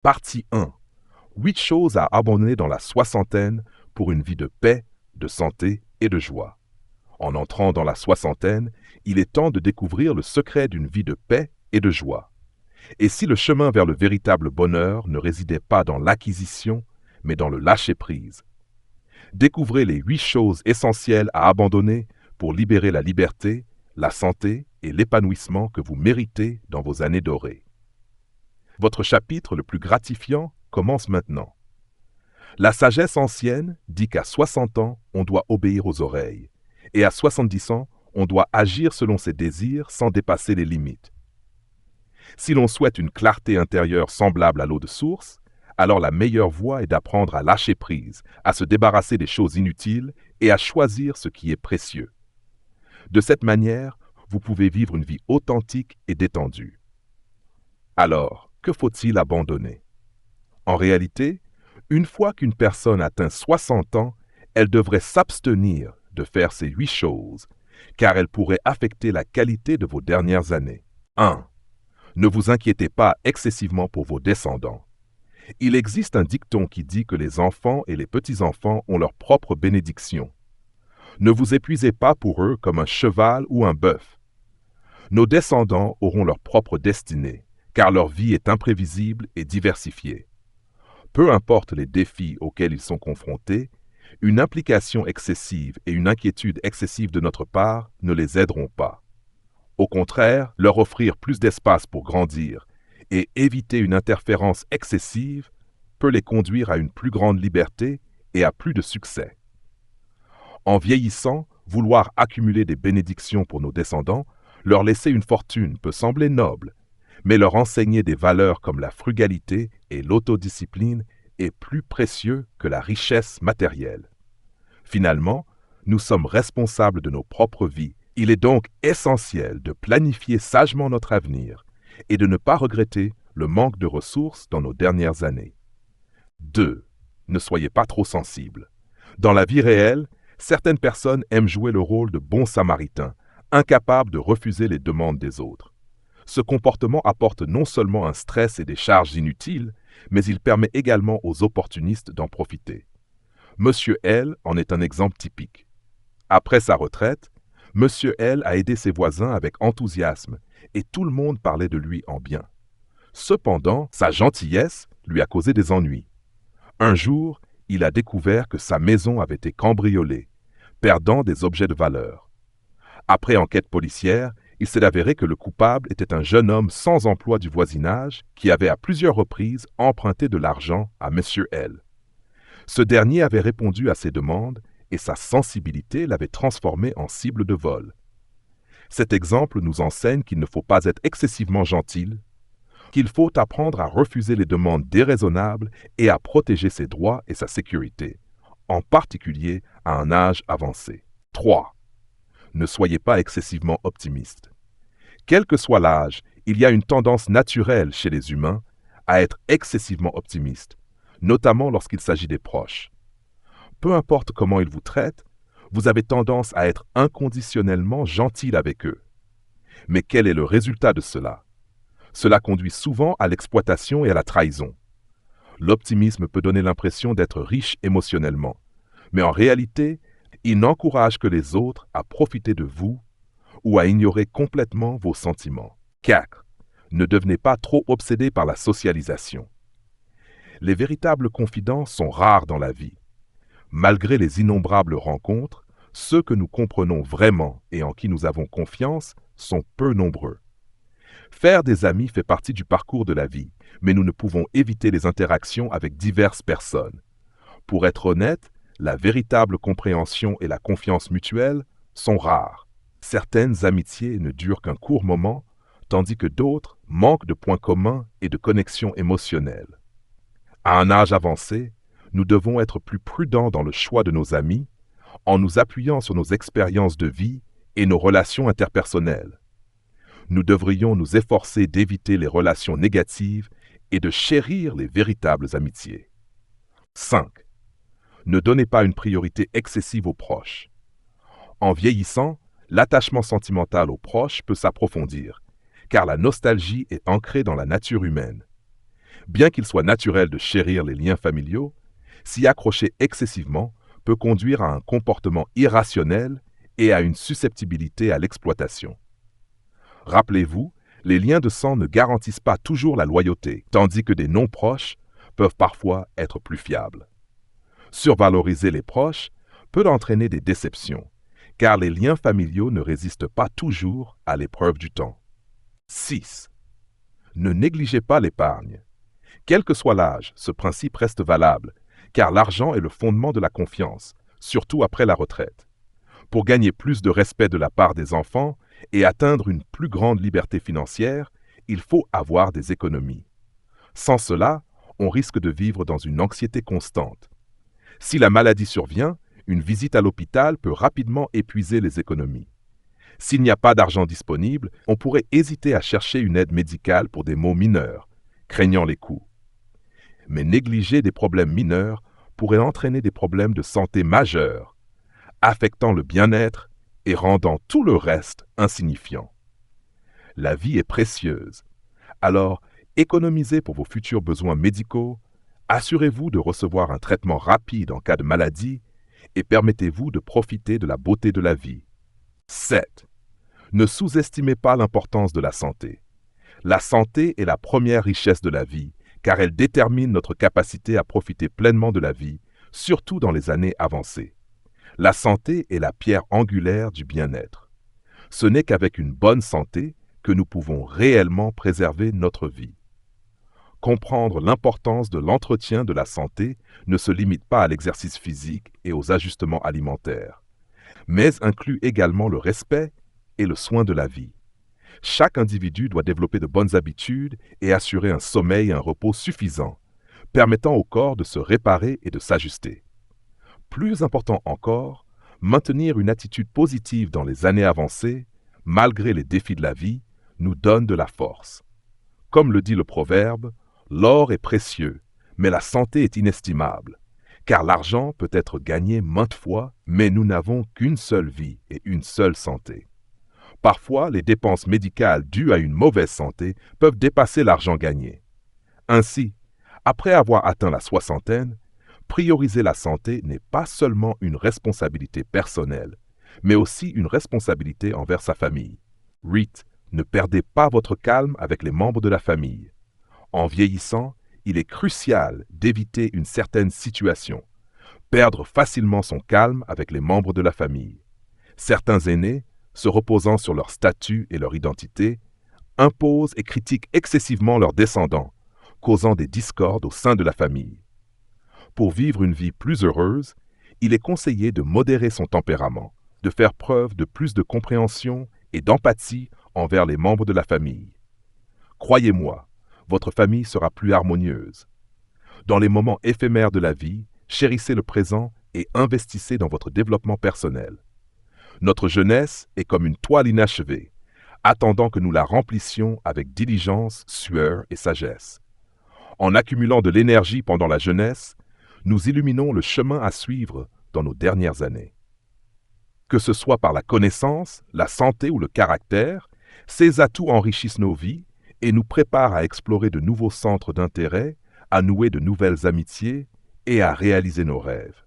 Partie 1. 8 choses à abandonner dans la soixantaine pour une vie de paix, de santé et de joie. En entrant dans la soixantaine, il est temps de découvrir le secret d'une vie de paix et de joie. Et si le chemin vers le véritable bonheur ne résidait pas dans l'acquisition, mais dans le lâcher-prise? Découvrez les 8 choses essentielles à abandonner pour libérer la liberté, la santé et l'épanouissement que vous méritez dans vos années dorées. Votre chapitre le plus gratifiant commence maintenant. La sagesse ancienne dit qu'à 60 ans, on doit obéir aux oreilles, et à 70 ans, on doit agir selon ses désirs sans dépasser les limites. Si l'on souhaite une clarté intérieure semblable à l'eau de source, alors la meilleure voie est d'apprendre à lâcher prise, à se débarrasser des choses inutiles et à choisir ce qui est précieux. De cette manière, vous pouvez vivre une vie authentique et détendue. Alors, que faut-il abandonner? En réalité, une fois qu'une personne atteint 60 ans, elle devrait s'abstenir de faire ces 8 choses, car elles pourraient affecter la qualité de vos dernières années. 1. Ne vous inquiétez pas excessivement pour vos descendants. Il existe un dicton qui dit que les enfants et les petits-enfants ont leur propre bénédiction. Ne vous épuisez pas pour eux comme un cheval ou un bœuf. Nos descendants auront leur propre destinée, car leur vie est imprévisible et diversifiée. Peu importe les défis auxquels ils sont confrontés, une implication excessive et une inquiétude excessive de notre part ne les aideront pas. Au contraire, leur offrir plus d'espace pour grandir et éviter une interférence excessive peut les conduire à une plus grande liberté et à plus de succès. En vieillissant, vouloir accumuler des bénédictions pour nos descendants, leur laisser une fortune peut sembler noble, mais leur enseigner des valeurs comme la frugalité et l'autodiscipline est plus précieux que la richesse matérielle. Finalement, nous sommes responsables de nos propres vies. Il est donc essentiel de planifier sagement notre avenir et de ne pas regretter le manque de ressources dans nos dernières années. 2. Ne soyez pas trop sensibles. Dans la vie réelle, certaines personnes aiment jouer le rôle de bons samaritains, incapables de refuser les demandes des autres. Ce comportement apporte non seulement un stress et des charges inutiles, mais il permet également aux opportunistes d'en profiter. Monsieur L en est un exemple typique. Après sa retraite, Monsieur L a aidé ses voisins avec enthousiasme et tout le monde parlait de lui en bien. Cependant, sa gentillesse lui a causé des ennuis. Un jour, il a découvert que sa maison avait été cambriolée, perdant des objets de valeur. Après enquête policière, il s'est avéré que le coupable était un jeune homme sans emploi du voisinage qui avait à plusieurs reprises emprunté de l'argent à Monsieur L. Ce dernier avait répondu à ses demandes et sa sensibilité l'avait transformé en cible de vol. Cet exemple nous enseigne qu'il ne faut pas être excessivement gentil, qu'il faut apprendre à refuser les demandes déraisonnables et à protéger ses droits et sa sécurité, en particulier à un âge avancé. 3. Ne soyez pas excessivement optimiste. Quel que soit l'âge, il y a une tendance naturelle chez les humains à être excessivement optimiste, notamment lorsqu'il s'agit des proches. Peu importe comment ils vous traitent, vous avez tendance à être inconditionnellement gentil avec eux. Mais quel est le résultat de cela? Cela conduit souvent à l'exploitation et à la trahison. L'optimisme peut donner l'impression d'être riche émotionnellement, mais en réalité, il n'encourage que les autres à profiter de vous ou à ignorer complètement vos sentiments. 4. Ne devenez pas trop obsédé par la socialisation. Les véritables confidents sont rares dans la vie. Malgré les innombrables rencontres, ceux que nous comprenons vraiment et en qui nous avons confiance sont peu nombreux. Faire des amis fait partie du parcours de la vie, mais nous ne pouvons éviter les interactions avec diverses personnes. Pour être honnête, la véritable compréhension et la confiance mutuelle sont rares. Certaines amitiés ne durent qu'un court moment, tandis que d'autres manquent de points communs et de connexions émotionnelles. À un âge avancé, nous devons être plus prudents dans le choix de nos amis, en nous appuyant sur nos expériences de vie et nos relations interpersonnelles. Nous devrions nous efforcer d'éviter les relations négatives et de chérir les véritables amitiés. 5. Ne donnez pas une priorité excessive aux proches. En vieillissant, l'attachement sentimental aux proches peut s'approfondir, car la nostalgie est ancrée dans la nature humaine. Bien qu'il soit naturel de chérir les liens familiaux, s'y accrocher excessivement peut conduire à un comportement irrationnel et à une susceptibilité à l'exploitation. Rappelez-vous, les liens de sang ne garantissent pas toujours la loyauté, tandis que des non-proches peuvent parfois être plus fiables. Survaloriser les proches peut entraîner des déceptions, car les liens familiaux ne résistent pas toujours à l'épreuve du temps. 6. Ne négligez pas l'épargne. Quel que soit l'âge, ce principe reste valable, car l'argent est le fondement de la confiance, surtout après la retraite. Pour gagner plus de respect de la part des enfants et atteindre une plus grande liberté financière, il faut avoir des économies. Sans cela, on risque de vivre dans une anxiété constante. Si la maladie survient, une visite à l'hôpital peut rapidement épuiser les économies. S'il n'y a pas d'argent disponible, on pourrait hésiter à chercher une aide médicale pour des maux mineurs, craignant les coûts. Mais négliger des problèmes mineurs pourrait entraîner des problèmes de santé majeurs, affectant le bien-être et rendant tout le reste insignifiant. La vie est précieuse, alors économisez pour vos futurs besoins médicaux, assurez-vous de recevoir un traitement rapide en cas de maladie et permettez-vous de profiter de la beauté de la vie. 7. Ne sous-estimez pas l'importance de la santé. La santé est la première richesse de la vie, car elle détermine notre capacité à profiter pleinement de la vie, surtout dans les années avancées. La santé est la pierre angulaire du bien-être. Ce n'est qu'avec une bonne santé que nous pouvons réellement préserver notre vie. Comprendre l'importance de l'entretien de la santé ne se limite pas à l'exercice physique et aux ajustements alimentaires, mais inclut également le respect et le soin de la vie. Chaque individu doit développer de bonnes habitudes et assurer un sommeil et un repos suffisants, permettant au corps de se réparer et de s'ajuster. Plus important encore, maintenir une attitude positive dans les années avancées, malgré les défis de la vie, nous donne de la force. Comme le dit le proverbe, l'or est précieux, mais la santé est inestimable, car l'argent peut être gagné maintes fois, mais nous n'avons qu'une seule vie et une seule santé. Parfois, les dépenses médicales dues à une mauvaise santé peuvent dépasser l'argent gagné. Ainsi, après avoir atteint la soixantaine, prioriser la santé n'est pas seulement une responsabilité personnelle, mais aussi une responsabilité envers sa famille. Read, ne perdez pas votre calme avec les membres de la famille. En vieillissant, il est crucial d'éviter une certaine situation, perdre facilement son calme avec les membres de la famille. Certains aînés, se reposant sur leur statut et leur identité, imposent et critiquent excessivement leurs descendants, causant des discordes au sein de la famille. Pour vivre une vie plus heureuse, il est conseillé de modérer son tempérament, de faire preuve de plus de compréhension et d'empathie envers les membres de la famille. Croyez-moi, votre famille sera plus harmonieuse. Dans les moments éphémères de la vie, chérissez le présent et investissez dans votre développement personnel. Notre jeunesse est comme une toile inachevée, attendant que nous la remplissions avec diligence, sueur et sagesse. En accumulant de l'énergie pendant la jeunesse, nous illuminons le chemin à suivre dans nos dernières années. Que ce soit par la connaissance, la santé ou le caractère, ces atouts enrichissent nos vies et nous préparent à explorer de nouveaux centres d'intérêt, à nouer de nouvelles amitiés et à réaliser nos rêves.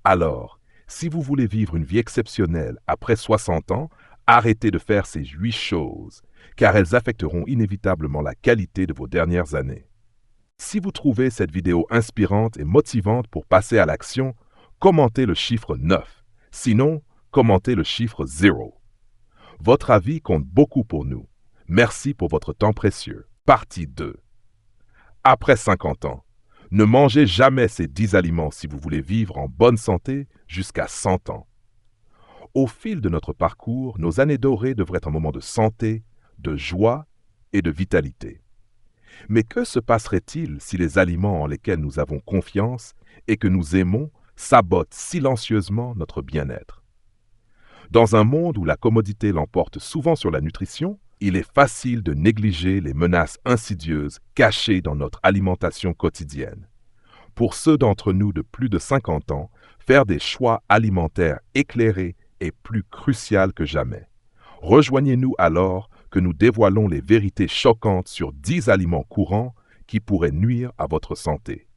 Alors, si vous voulez vivre une vie exceptionnelle après 60 ans, arrêtez de faire ces 8 choses, car elles affecteront inévitablement la qualité de vos dernières années. Si vous trouvez cette vidéo inspirante et motivante pour passer à l'action, commentez le chiffre 9. Sinon, commentez le chiffre 0. Votre avis compte beaucoup pour nous. Merci pour votre temps précieux. Partie 2. Après 50 ans, ne mangez jamais ces 10 aliments si vous voulez vivre en bonne santé jusqu'à 100 ans. Au fil de notre parcours, nos années dorées devraient être un moment de santé, de joie et de vitalité. Mais que se passerait-il si les aliments en lesquels nous avons confiance et que nous aimons sabotent silencieusement notre bien-être? Dans un monde où la commodité l'emporte souvent sur la nutrition, il est facile de négliger les menaces insidieuses cachées dans notre alimentation quotidienne. Pour ceux d'entre nous de plus de 50 ans, faire des choix alimentaires éclairés est plus crucial que jamais. Rejoignez-nous alors que que nous dévoilons les vérités choquantes sur 10 aliments courants qui pourraient nuire à votre santé.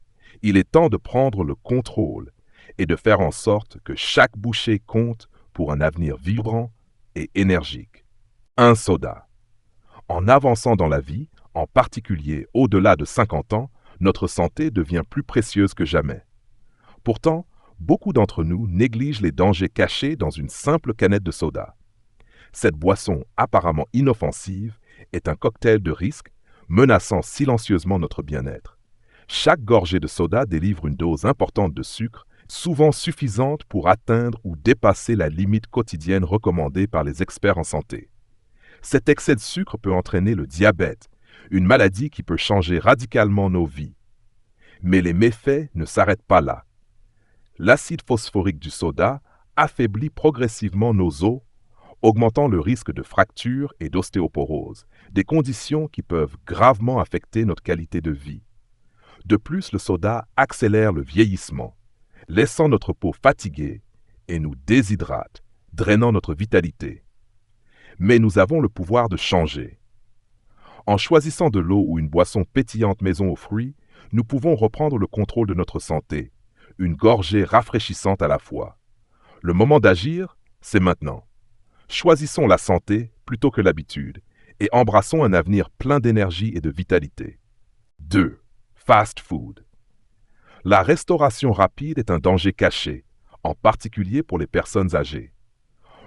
Il est temps de prendre le contrôle et de faire en sorte que chaque bouchée compte pour un avenir vibrant et énergique. Un soda. En avançant dans la vie, en particulier au-delà de 50 ans, notre santé devient plus précieuse que jamais. Pourtant, beaucoup d'entre nous négligent les dangers cachés dans une simple canette de soda. Cette boisson apparemment inoffensive est un cocktail de risques menaçant silencieusement notre bien-être. Chaque gorgée de soda délivre une dose importante de sucre, souvent suffisante pour atteindre ou dépasser la limite quotidienne recommandée par les experts en santé. Cet excès de sucre peut entraîner le diabète, une maladie qui peut changer radicalement nos vies. Mais les méfaits ne s'arrêtent pas là. L'acide phosphorique du soda affaiblit progressivement nos os, augmentant le risque de fractures et d'ostéoporose, des conditions qui peuvent gravement affecter notre qualité de vie. De plus, le soda accélère le vieillissement, laissant notre peau fatiguée et nous déshydrate, drainant notre vitalité. Mais nous avons le pouvoir de changer. En choisissant de l'eau ou une boisson pétillante maison aux fruits, nous pouvons reprendre le contrôle de notre santé, une gorgée rafraîchissante à la fois. Le moment d'agir, c'est maintenant. Choisissons la santé plutôt que l'habitude et embrassons un avenir plein d'énergie et de vitalité. 2. Fast food. La restauration rapide est un danger caché, en particulier pour les personnes âgées.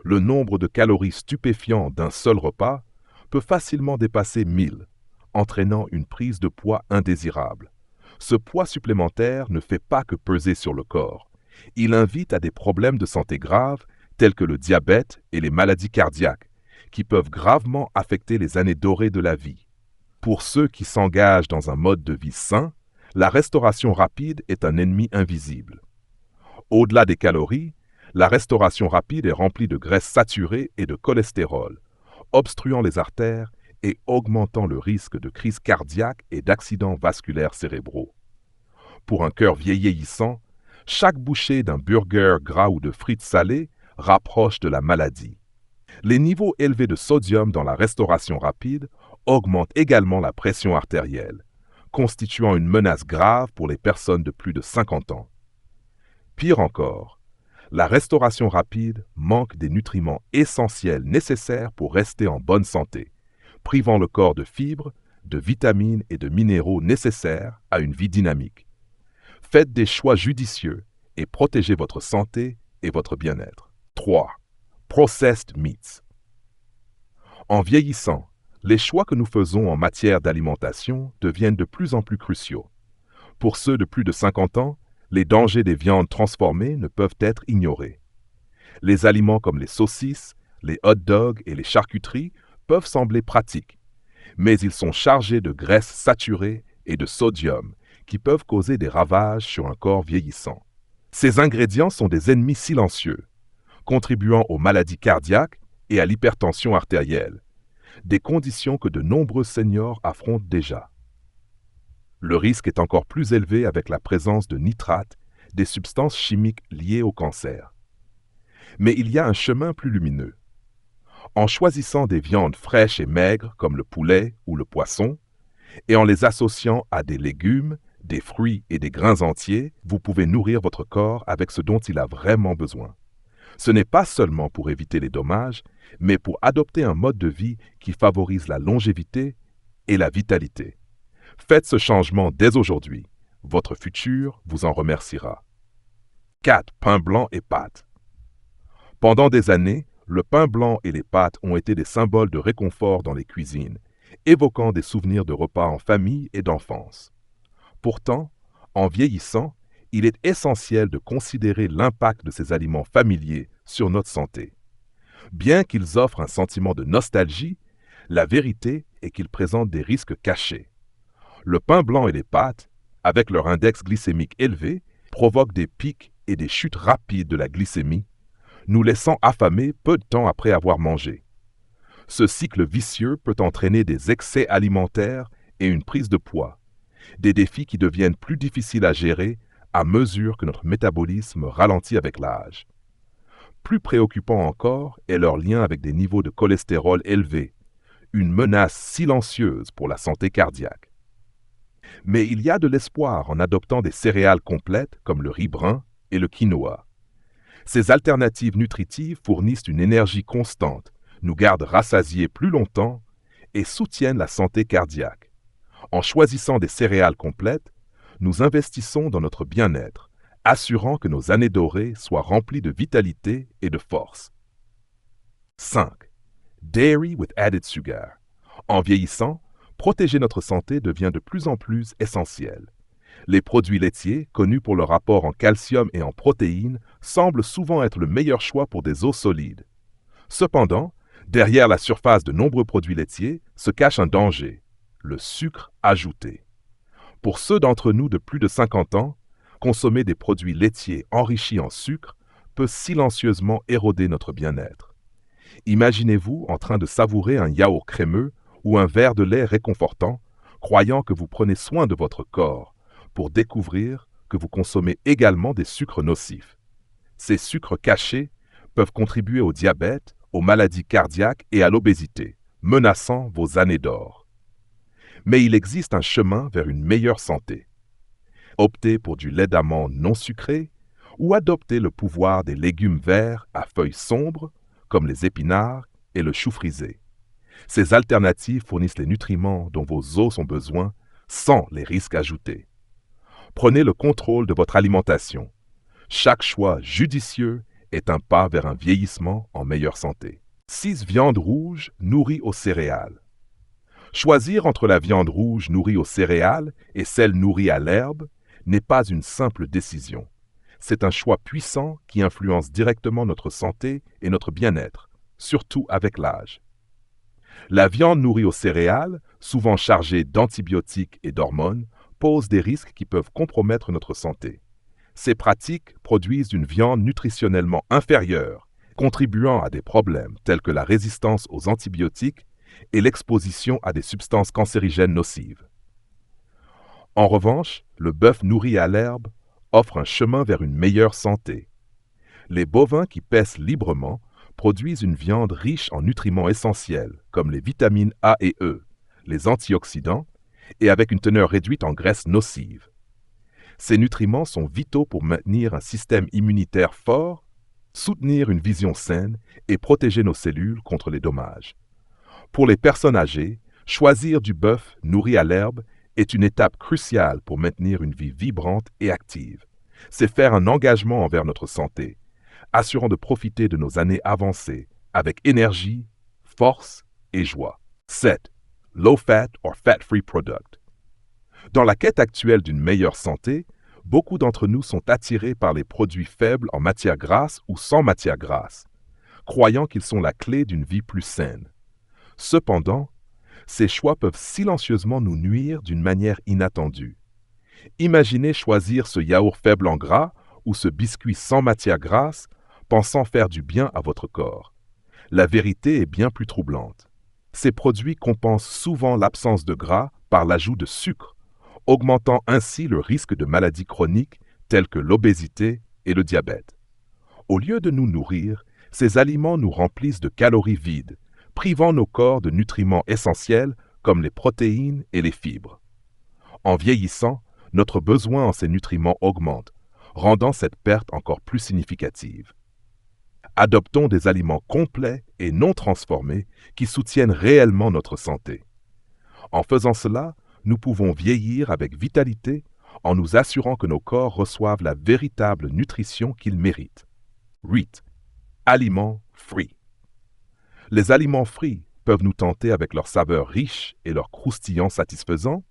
Le nombre de calories stupéfiants d'un seul repas peut facilement dépasser 1000, entraînant une prise de poids indésirable. Ce poids supplémentaire ne fait pas que peser sur le corps. Il invite à des problèmes de santé graves tels que le diabète et les maladies cardiaques, qui peuvent gravement affecter les années dorées de la vie. Pour ceux qui s'engagent dans un mode de vie sain, la restauration rapide est un ennemi invisible. Au-delà des calories, la restauration rapide est remplie de graisses saturées et de cholestérol, obstruant les artères et augmentant le risque de crise cardiaque et d'accidents vasculaires cérébraux. Pour un cœur vieillissant, chaque bouchée d'un burger gras ou de frites salées rapproche de la maladie. Les niveaux élevés de sodium dans la restauration rapide augmentent également la pression artérielle, constituant une menace grave pour les personnes de plus de 50 ans. Pire encore, la restauration rapide manque des nutriments essentiels nécessaires pour rester en bonne santé, privant le corps de fibres, de vitamines et de minéraux nécessaires à une vie dynamique. Faites des choix judicieux et protégez votre santé et votre bien-être. 3. Processed meats. En vieillissant, les choix que nous faisons en matière d'alimentation deviennent de plus en plus cruciaux. Pour ceux de plus de 50 ans, les dangers des viandes transformées ne peuvent être ignorés. Les aliments comme les saucisses, les hot dogs et les charcuteries peuvent sembler pratiques, mais ils sont chargés de graisses saturées et de sodium qui peuvent causer des ravages sur un corps vieillissant. Ces ingrédients sont des ennemis silencieux, contribuant aux maladies cardiaques et à l'hypertension artérielle, des conditions que de nombreux seniors affrontent déjà. Le risque est encore plus élevé avec la présence de nitrates, des substances chimiques liées au cancer. Mais il y a un chemin plus lumineux. En choisissant des viandes fraîches et maigres comme le poulet ou le poisson, et en les associant à des légumes, des fruits et des grains entiers, vous pouvez nourrir votre corps avec ce dont il a vraiment besoin. Ce n'est pas seulement pour éviter les dommages, mais pour adopter un mode de vie qui favorise la longévité et la vitalité. Faites ce changement dès aujourd'hui. Votre futur vous en remerciera. 4. Pain blanc et pâtes. Pendant des années, le pain blanc et les pâtes ont été des symboles de réconfort dans les cuisines, évoquant des souvenirs de repas en famille et d'enfance. Pourtant, en vieillissant, il est essentiel de considérer l'impact de ces aliments familiers sur notre santé. Bien qu'ils offrent un sentiment de nostalgie, la vérité est qu'ils présentent des risques cachés. Le pain blanc et les pâtes, avec leur index glycémique élevé, provoquent des pics et des chutes rapides de la glycémie, nous laissant affamés peu de temps après avoir mangé. Ce cycle vicieux peut entraîner des excès alimentaires et une prise de poids, des défis qui deviennent plus difficiles à gérer à mesure que notre métabolisme ralentit avec l'âge. Plus préoccupant encore est leur lien avec des niveaux de cholestérol élevés, une menace silencieuse pour la santé cardiaque. Mais il y a de l'espoir en adoptant des céréales complètes comme le riz brun et le quinoa. Ces alternatives nutritives fournissent une énergie constante, nous gardent rassasiés plus longtemps et soutiennent la santé cardiaque. En choisissant des céréales complètes, nous investissons dans notre bien-être, assurant que nos années dorées soient remplies de vitalité et de force. 5. Dairy with added sugar. En vieillissant, protéger notre santé devient de plus en plus essentiel. Les produits laitiers, connus pour leur apport en calcium et en protéines, semblent souvent être le meilleur choix pour des os solides. Cependant, derrière la surface de nombreux produits laitiers se cache un danger, le sucre ajouté. Pour ceux d'entre nous de plus de 50 ans, consommer des produits laitiers enrichis en sucre peut silencieusement éroder notre bien-être. Imaginez-vous en train de savourer un yaourt crémeux ou un verre de lait réconfortant, croyant que vous prenez soin de votre corps, pour découvrir que vous consommez également des sucres nocifs. Ces sucres cachés peuvent contribuer au diabète, aux maladies cardiaques et à l'obésité, menaçant vos années d'or. Mais il existe un chemin vers une meilleure santé. Optez pour du lait d'amande non sucré ou adoptez le pouvoir des légumes verts à feuilles sombres, comme les épinards et le chou frisé. Ces alternatives fournissent les nutriments dont vos os ont besoin sans les risques ajoutés. Prenez le contrôle de votre alimentation. Chaque choix judicieux est un pas vers un vieillissement en meilleure santé. 6 viandes rouges nourries aux céréales. Choisir entre la viande rouge nourrie aux céréales et celle nourrie à l'herbe n'est pas une simple décision. C'est un choix puissant qui influence directement notre santé et notre bien-être, surtout avec l'âge. La viande nourrie aux céréales, souvent chargée d'antibiotiques et d'hormones, pose des risques qui peuvent compromettre notre santé. Ces pratiques produisent une viande nutritionnellement inférieure, contribuant à des problèmes tels que la résistance aux antibiotiques et l'exposition à des substances cancérigènes nocives. En revanche, le bœuf nourri à l'herbe offre un chemin vers une meilleure santé. Les bovins qui paissent librement produisent une viande riche en nutriments essentiels comme les vitamines A et E, les antioxydants, et avec une teneur réduite en graisses nocives. Ces nutriments sont vitaux pour maintenir un système immunitaire fort, soutenir une vision saine et protéger nos cellules contre les dommages. Pour les personnes âgées, choisir du bœuf nourri à l'herbe est une étape cruciale pour maintenir une vie vibrante et active. C'est faire un engagement envers notre santé, assurant de profiter de nos années avancées avec énergie, force et joie. 7. Low fat or fat-free product. Dans la quête actuelle d'une meilleure santé, beaucoup d'entre nous sont attirés par les produits faibles en matière grasse ou sans matière grasse, croyant qu'ils sont la clé d'une vie plus saine. Cependant, ces choix peuvent silencieusement nous nuire d'une manière inattendue. Imaginez choisir ce yaourt faible en gras ou ce biscuit sans matière grasse, pensant faire du bien à votre corps. La vérité est bien plus troublante. Ces produits compensent souvent l'absence de gras par l'ajout de sucre, augmentant ainsi le risque de maladies chroniques telles que l'obésité et le diabète. Au lieu de nous nourrir, ces aliments nous remplissent de calories vides, privant nos corps de nutriments essentiels comme les protéines et les fibres. En vieillissant, notre besoin en ces nutriments augmente, rendant cette perte encore plus significative. Adoptons des aliments complets et non transformés qui soutiennent réellement notre santé. En faisant cela, nous pouvons vieillir avec vitalité en nous assurant que nos corps reçoivent la véritable nutrition qu'ils méritent. 8. Aliments frits. Les aliments frits peuvent nous tenter avec leur saveur riche et leur croustillant satisfaisant,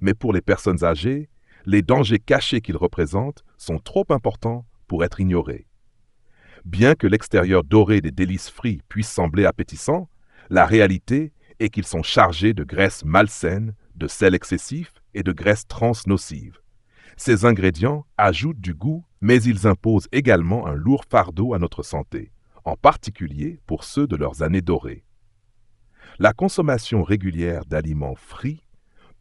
mais pour les personnes âgées, les dangers cachés qu'ils représentent sont trop importants pour être ignorés. Bien que l'extérieur doré des délices frits puisse sembler appétissant, la réalité est qu'ils sont chargés de graisses malsaines, de sel excessif et de graisses trans nocives. Ces ingrédients ajoutent du goût, mais ils imposent également un lourd fardeau à notre santé, en particulier pour ceux de leurs années dorées. La consommation régulière d'aliments frits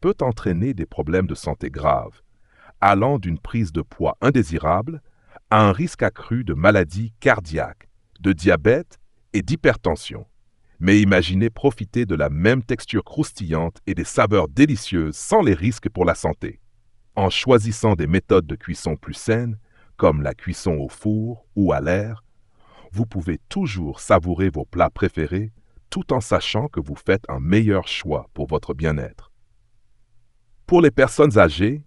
peut entraîner des problèmes de santé graves, allant d'une prise de poids indésirable à un risque accru de maladies cardiaques, de diabète et d'hypertension. Mais imaginez profiter de la même texture croustillante et des saveurs délicieuses sans les risques pour la santé. En choisissant des méthodes de cuisson plus saines, comme la cuisson au four ou à l'air, vous pouvez toujours savourer vos plats préférés tout en sachant que vous faites un meilleur choix pour votre bien-être. Pour les personnes âgées,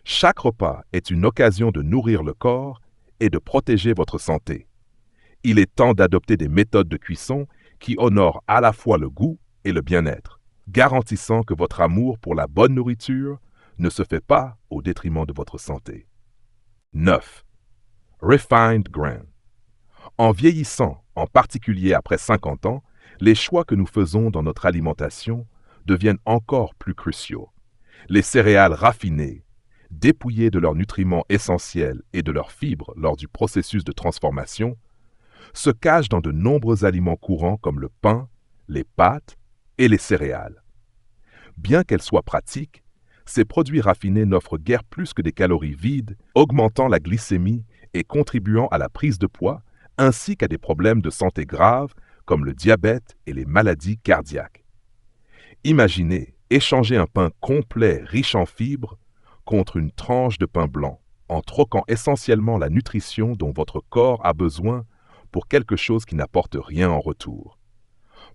chaque repas est une occasion de nourrir le corps et de protéger votre santé. Il est temps d'adopter des méthodes de cuisson qui honorent à la fois le goût et le bien-être, garantissant que votre amour pour la bonne nourriture ne se fait pas au détriment de votre santé. 9. Refined grain. En vieillissant, en particulier après 50 ans, les choix que nous faisons dans notre alimentation deviennent encore plus cruciaux. Les céréales raffinées, dépouillées de leurs nutriments essentiels et de leurs fibres lors du processus de transformation, se cachent dans de nombreux aliments courants comme le pain, les pâtes et les céréales. Bien qu'elles soient pratiques, ces produits raffinés n'offrent guère plus que des calories vides, augmentant la glycémie et contribuant à la prise de poids, ainsi qu'à des problèmes de santé graves comme le diabète et les maladies cardiaques. Imaginez échanger un pain complet riche en fibres contre une tranche de pain blanc, en troquant essentiellement la nutrition dont votre corps a besoin pour quelque chose qui n'apporte rien en retour.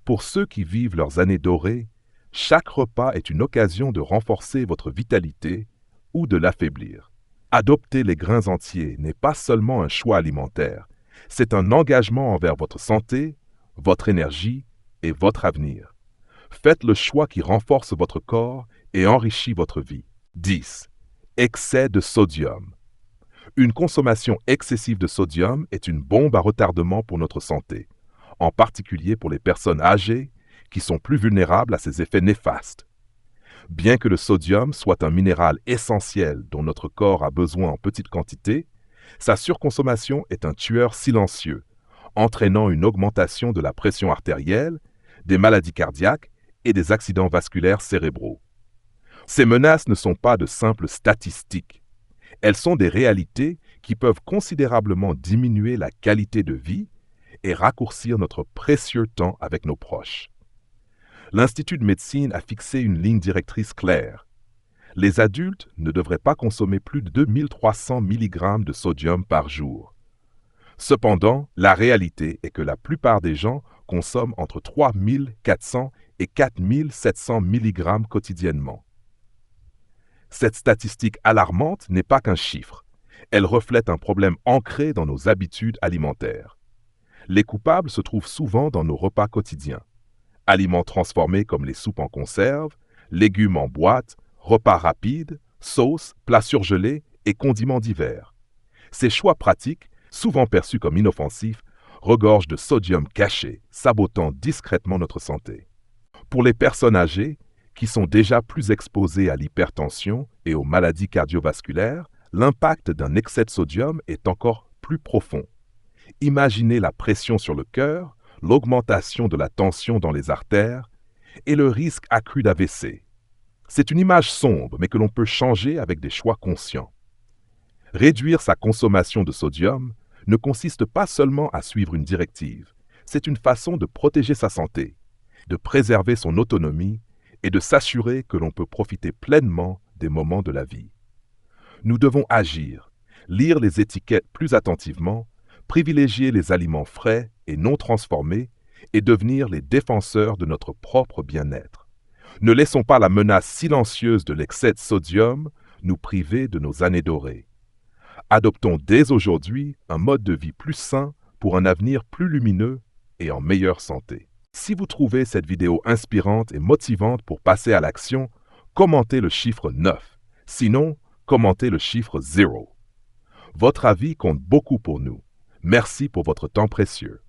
Pour ceux qui vivent leurs années dorées, chaque repas est une occasion de renforcer votre vitalité ou de l'affaiblir. Adopter les grains entiers n'est pas seulement un choix alimentaire, c'est un engagement envers votre santé, votre énergie et votre avenir. Faites le choix qui renforce votre corps et enrichit votre vie. 10. Excès de sodium. Une consommation excessive de sodium est une bombe à retardement pour notre santé, en particulier pour les personnes âgées qui sont plus vulnérables à ces effets néfastes. Bien que le sodium soit un minéral essentiel dont notre corps a besoin en petite quantité, sa surconsommation est un tueur silencieux, entraînant une augmentation de la pression artérielle, des maladies cardiaques et des accidents vasculaires cérébraux. Ces menaces ne sont pas de simples statistiques. Elles sont des réalités qui peuvent considérablement diminuer la qualité de vie et raccourcir notre précieux temps avec nos proches. L'Institut de médecine a fixé une ligne directrice claire. Les adultes ne devraient pas consommer plus de 2300 mg de sodium par jour. Cependant, la réalité est que la plupart des gens consomment entre 3400 et 4700 mg quotidiennement. Cette statistique alarmante n'est pas qu'un chiffre. Elle reflète un problème ancré dans nos habitudes alimentaires. Les coupables se trouvent souvent dans nos repas quotidiens. Aliments transformés comme les soupes en conserve, légumes en boîte, repas rapides, sauces, plats surgelés et condiments divers. Ces choix pratiques, souvent perçus comme inoffensifs, regorgent de sodium caché, sabotant discrètement notre santé. Pour les personnes âgées, qui sont déjà plus exposées à l'hypertension et aux maladies cardiovasculaires, l'impact d'un excès de sodium est encore plus profond. Imaginez la pression sur le cœur, l'augmentation de la tension dans les artères et le risque accru d'AVC. C'est une image sombre, mais que l'on peut changer avec des choix conscients. Réduire sa consommation de sodium ne consiste pas seulement à suivre une directive, c'est une façon de protéger sa santé, de préserver son autonomie et de s'assurer que l'on peut profiter pleinement des moments de la vie. Nous devons agir, lire les étiquettes plus attentivement, privilégier les aliments frais et non transformés et devenir les défenseurs de notre propre bien-être. Ne laissons pas la menace silencieuse de l'excès de sodium nous priver de nos années dorées. Adoptons dès aujourd'hui un mode de vie plus sain pour un avenir plus lumineux et en meilleure santé. Si vous trouvez cette vidéo inspirante et motivante pour passer à l'action, commentez le chiffre 9. Sinon, commentez le chiffre 0. Votre avis compte beaucoup pour nous. Merci pour votre temps précieux.